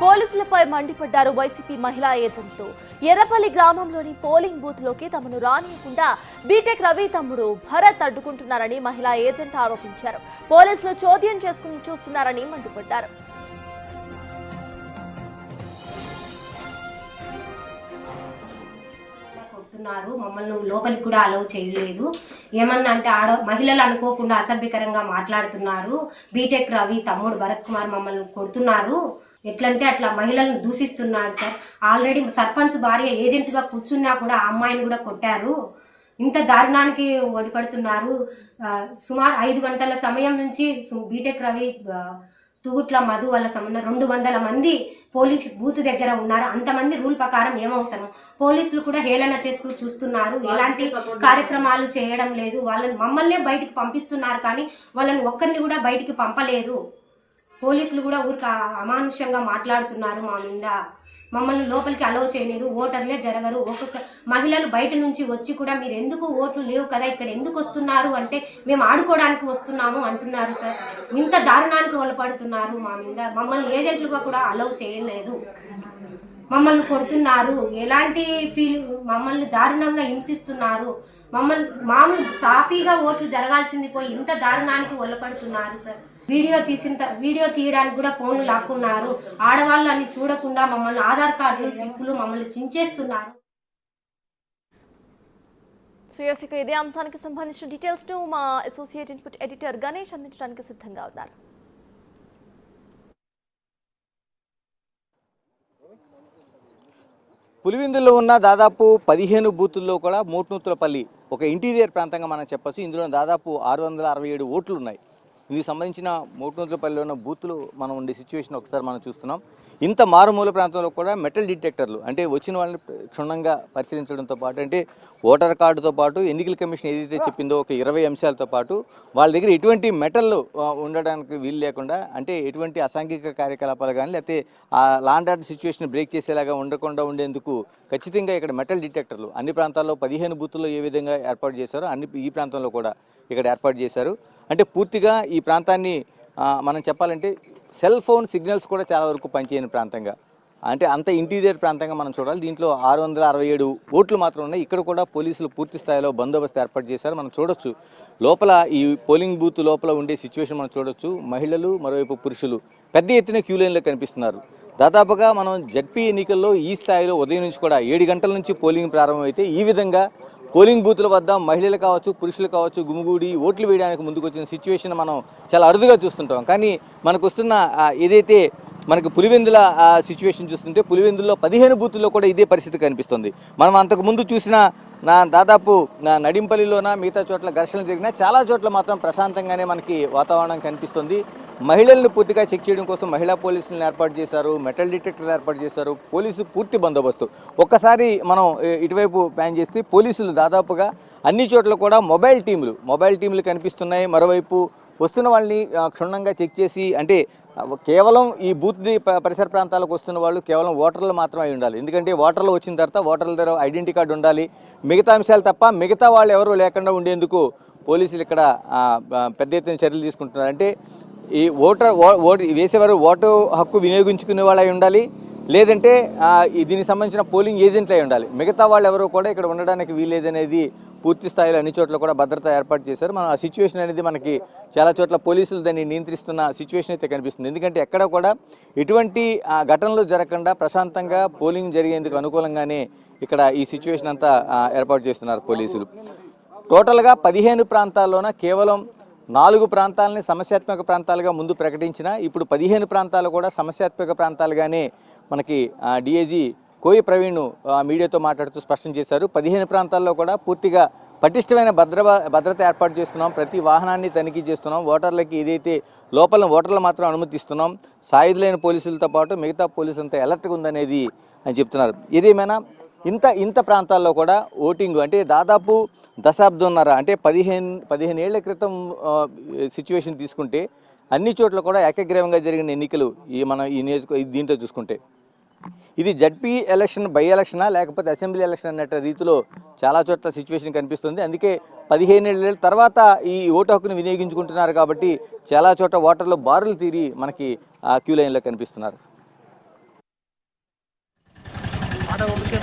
పోలీసులపై మండిపడ్డారు వైసీపీ మహిళా ఏజెంట్లు. ఎర్రపల్లి గ్రామంలోని పోలింగ్ బూత్ లోకి తమను రానియకుండా బీటెక్ రవి తమ్ముడు భరత్ అడ్డుకుంటున్నారని మహిళా ఏజెంట్ ఆరోపించారు. పోలీసులు చోద్యం చూస్తున్నారని మండిపడ్డారు. మమ్మల్ని లోపలికి కూడా అలౌ చేయలేదు. ఏమన్నా అంటే మహిళలు అనుకోకుండా అసభ్యకరంగా మాట్లాడుతున్నారు. బీటెక్ రవి తమ్ముడు భరత్ కుమార్ మమ్మల్ని కొడుతున్నారు. ఎట్లంటే అట్లా మహిళలను దూషిస్తున్నాడు సార్. ఆల్రెడీ సర్పంచ్ భార్య ఏజెంట్గా కూర్చున్నా కూడా ఆ అమ్మాయిని కూడా కొట్టారు. ఇంత దారుణానికి ఒడిపడుతున్నారు. సుమారు 5 గంటల సమయం నుంచి బీటెక్ రవి తుగుట్ల మధు వాళ్ళ సంబంధం 200 మంది పోలీస్ బూత్ దగ్గర ఉన్నారు. అంతమంది రూల్ ప్రకారం ఏమవసరం. పోలీసులు కూడా హేళన చేస్తూ చూస్తున్నారు. ఎలాంటి కార్యక్రమాలు చేయడం లేదు. వాళ్ళని మమ్మల్నే బయటికి పంపిస్తున్నారు, కానీ వాళ్ళని ఒక్కరిని కూడా బయటికి పంపలేదు. పోలీసులు కూడా ఊరికి అమానుష్యంగా మాట్లాడుతున్నారు మా మీద. మమ్మల్ని లోపలికి అలౌ చేయలేరు. ఓటర్లే జరగరు. ఒక్కొక్క మహిళలు బయట నుంచి వచ్చి కూడా మీరు ఎందుకు ఓట్లు లేవు కదా ఇక్కడ ఎందుకు వస్తున్నారు అంటే మేము ఆడుకోవడానికి వస్తున్నాము అంటున్నారు సార్. ఇంత దారుణానికి ఒలపడుతున్నారు మా మీద. మమ్మల్ని ఏజెంట్లుగా కూడా అలౌ చేయలేదు. మమ్మల్ని కొడుతున్నారు. ఎలాంటి మమ్మల్ని దారుణంగా హింసిస్తున్నారు. మామూలు సాఫీగా ఓట్లు జరగాల్సింది పోయి ఇంత దారుణానికి ఒలపడుతున్నారు సార్. వీడియో తీయడానికి కూడా ఫోన్లు లాక్కున్నారు. ఆడవాళ్ళు అని చూడకుండా మమ్మల్ని ఆధార్ కార్డులు స్లిప్పులు మమ్మల్ని చించేస్తున్నారు. ఇదే అంశానికి సంబంధించిన డీటెయిల్స్ ను మా అసోసియేట్ ఇన్పుట్ ఎడిటర్ గణేష్ అందించడానికి సిద్ధంగా ఉన్నారు. పులివెందుల్లో ఉన్న దాదాపు 15 బూతుల్లో కూడా మోట్నూతులపల్లి ఒక ఇంటీరియర్ ప్రాంతంగా మనం చెప్పొచ్చు. ఇందులో దాదాపు 667 ఓట్లు ఉన్నాయి. ఇందుకు సంబంధించిన మోట్నూతులపల్లిలో ఉన్న బూతులు మనం ఉండే సిచ్యువేషన్ ఒకసారి మనం చూస్తున్నాం. ఇంత మారుమూల ప్రాంతంలో కూడా మెటల్ డిటెక్టర్లు అంటే వచ్చిన వాళ్ళని క్షుణ్ణంగా పరిశీలించడంతో పాటు అంటే ఓటర్ కార్డుతో పాటు ఎన్నికల కమిషన్ ఏదైతే చెప్పిందో ఒక 20 అంశాలతో పాటు వాళ్ళ దగ్గర ఎటువంటి మెటల్ ఉండడానికి వీలు లేకుండా అంటే ఎటువంటి అసాంఘిక కార్యకలాపాలు కానీ లేకపోతే ఆ లాండ్ ఆర్డర్ సిచ్యువేషన్ బ్రేక్ చేసేలాగా ఉండకుండా ఉండేందుకు ఖచ్చితంగా ఇక్కడ మెటల్ డిటెక్టర్లు అన్ని ప్రాంతాల్లో 15 బూతుల్లో ఏ విధంగా ఏర్పాటు చేశారో ఈ ప్రాంతంలో కూడా ఇక్కడ ఏర్పాటు చేశారు. అంటే పూర్తిగా ఈ ప్రాంతాన్ని మనం చెప్పాలంటే సెల్ ఫోన్ సిగ్నల్స్ కూడా చాలా వరకు పనిచేయని ప్రాంతంగా అంటే అంత ఇంటీరియర్ ప్రాంతంగా మనం చూడాలి. దీంట్లో 667 ఓట్లు మాత్రం ఉన్నాయి. ఇక్కడ కూడా పోలీసులు పూర్తి స్థాయిలో బందోబస్తు ఏర్పాటు చేశారు. మనం చూడొచ్చు లోపల ఈ పోలింగ్ బూత్ లోపల ఉండే సిచ్యువేషన్ మనం చూడొచ్చు. మహిళలు మరోవైపు పురుషులు పెద్ద ఎత్తున క్యూ లైన్లో కనిపిస్తున్నారు. దాదాపుగా మనం జడ్పీ ఎన్నికల్లో ఈ స్థాయిలో ఉదయం నుంచి కూడా 7 గంటల నుంచి పోలింగ్ ప్రారంభమైతే ఈ విధంగా పోలింగ్ బూత్ల వద్ద మహిళలు కావచ్చు పురుషులు కావచ్చు గుమిగూడి ఓట్లు వేయడానికి ముందుకు వచ్చిన సిచ్యువేషన్ మనం చాలా అరుదుగా చూస్తుంటాం. కానీ మనకు వస్తున్న ఏదైతే మనకు పులివెందుల సిచ్యువేషన్ చూస్తుంటే పులివెందుల్లో 15 బూతుల్లో కూడా ఇదే పరిస్థితి కనిపిస్తుంది. మనం అంతకుముందు చూసిన దాదాపు నడింపల్లిలోన మిగతా చోట్ల ఘర్షణలు జరిగినా చాలా చోట్ల మాత్రం ప్రశాంతంగానే మనకి వాతావరణం కనిపిస్తుంది. మహిళలను పూర్తిగా చెక్ చేయడం కోసం మహిళా పోలీసులను ఏర్పాటు చేశారు. మెటల్ డిటెక్టర్లు ఏర్పాటు చేశారు. పోలీసు పూర్తి బందోబస్తు. ఒక్కసారి మనం ఇటువైపు ప్లాన్ చేస్తే పోలీసులు దాదాపుగా అన్ని చోట్ల కూడా మొబైల్ టీములు కనిపిస్తున్నాయి. మరోవైపు వస్తున్న వాళ్ళని క్షుణ్ణంగా చెక్ చేసి అంటే కేవలం ఈ బూత్ పరిసర ప్రాంతాలకు వస్తున్న వాళ్ళు కేవలం ఓటర్లు మాత్రమే అయి ఉండాలి. ఎందుకంటే ఓటర్లు వచ్చిన తర్వాత ఓటర్ల దగ్గర ఐడెంటిటీ కార్డు ఉండాలి. మిగతా అంశాలు తప్ప మిగతా వాళ్ళు ఎవరు లేకుండా ఉండేందుకు పోలీసులు ఇక్కడ పెద్ద ఎత్తున చర్యలు తీసుకుంటున్నారు. అంటే ఈ ఓటు వేసేవారు ఓటు హక్కు వినియోగించుకునే వాళ్ళు అయి ఉండాలి, లేదంటే దీనికి సంబంధించిన పోలింగ్ ఏజెంట్లు అయి ఉండాలి. మిగతా వాళ్ళు ఎవరు కూడా ఇక్కడ ఉండడానికి వీల్లేదనేది పూర్తి స్థాయిలో అన్ని చోట్ల కూడా భద్రత ఏర్పాటు చేశారు. మనం ఆ సిచ్యువేషన్ అనేది మనకి చాలా చోట్ల పోలీసులు దాన్ని నియంత్రిస్తున్న సిచ్యువేషన్ అయితే కనిపిస్తుంది. ఎందుకంటే ఎక్కడ కూడా ఎటువంటి ఘటనలు జరగకుండా ప్రశాంతంగా పోలింగ్ జరిగేందుకు అనుకూలంగానే ఇక్కడ ఈ సిచ్యువేషన్ అంతా ఏర్పాటు చేస్తున్నారు పోలీసులు. టోటల్గా 15 ప్రాంతాల్లోన కేవలం 4 ప్రాంతాలని సమస్యాత్మక ప్రాంతాలుగా ముందు ప్రకటించిన ఇప్పుడు 15 ప్రాంతాలు కూడా సమస్యాత్మక ప్రాంతాలుగానే మనకి డిఐజీ కోయి ప్రవీణ్ మీడియాతో మాట్లాడుతూ స్పష్టం చేశారు. 15 ప్రాంతాల్లో కూడా పూర్తిగా పటిష్టమైన భద్రత ఏర్పాటు చేస్తున్నాం. ప్రతి వాహనాన్ని తనిఖీ చేస్తున్నాం. ఓటర్లకి ఏదైతే లోపల ఓటర్లు మాత్రం అనుమతిస్తున్నాం. సాయుధులైన పోలీసులతో పాటు మిగతా పోలీసులంతా అలర్ట్గా ఉందనేది అని చెప్తున్నారు. ఏదేమైనా ఇంత ప్రాంతాల్లో కూడా ఓటింగ్ అంటే దాదాపు దశాబ్దంన్నర అంటే 15 ఏళ్ల క్రితం సిచ్యువేషన్ తీసుకుంటే అన్ని చోట్ల కూడా ఏకగ్రీవంగా జరిగిన ఎన్నికలు దీంట్లో చూసుకుంటే ఇది జడ్పీ ఎలక్షన్ బై ఎలక్షనా లేకపోతే అసెంబ్లీ ఎలక్షన్ అన్నట్టు రీతిలో చాలా చోట్ల సిచ్యువేషన్ కనిపిస్తుంది. అందుకే 15 ఏళ్ల తర్వాత ఈ ఓటు హక్కును వినియోగించుకుంటున్నారు కాబట్టి చాలా చోట్ల ఓటర్లు బారులు తీరి మనకి క్యూ లైన్లో కనిపిస్తున్నారు. ఆడ ఒకటే